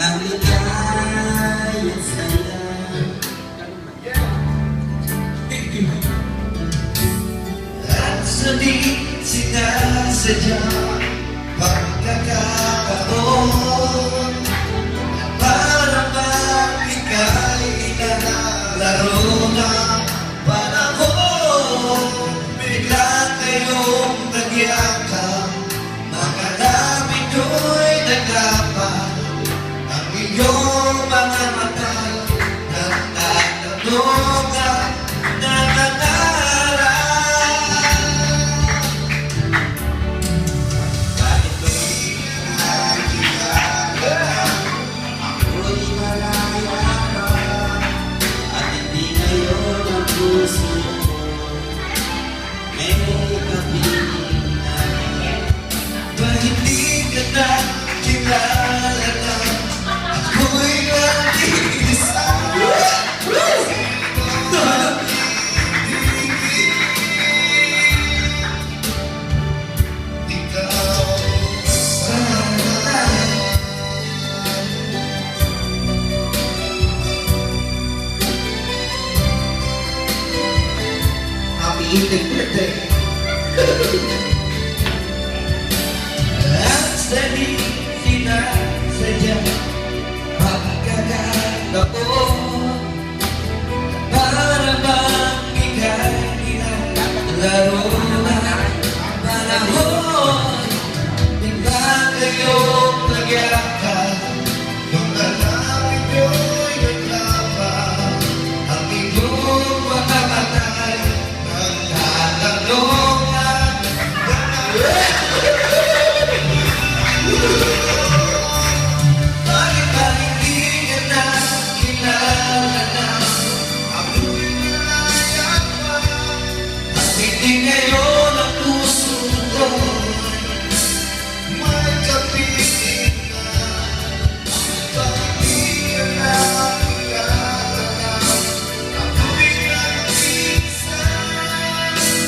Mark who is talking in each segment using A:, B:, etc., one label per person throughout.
A: ang ligaya saya. At sa di sinasadya pagkakataon, para bang ika'y inalaro ng panahon. Bigla kayong nagyakap, mga labi ko'y naglapan, ang iyong mga matay nagtatanong at nangangarap. Bakit ba'y nakikilala ako'y malaya na, at hindi ngayon ang puso mo may kapiling na? Ba hindi ka na kilala na ako'y nag-iisa? Ikaw sana. Happy evening birthday. At sa di sinasadya pagkakataon, para bang ika'y inalaro ng panahon. Bigla kayong nagyakap, mga labi ko'y naglaban, ang iyong mga matay nagtatanong at bakit ba hindi ka na kilala na ako'y malaya pa, at hindi ngayon ang puso ko may kapiling na? Bakit hindi ka na kilala na ako'y nag-iisa?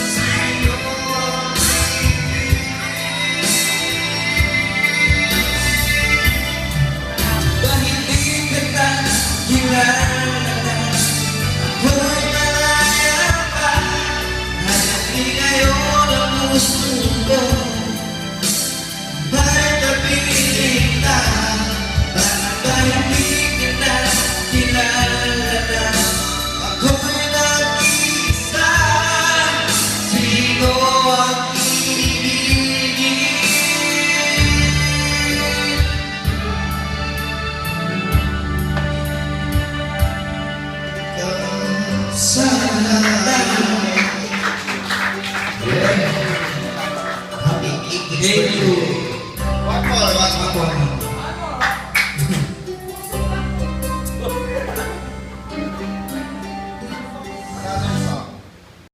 A: Sino ang ba hindi ka na kilala na ako'y malaya pa, at hindi ngayon ang puso ko may kapiling na? Bakit ba hindi ka na kilala na ako'y nag-iisa? Sino ang ibigin? Sana. Happy evening. Thank you.
B: One more.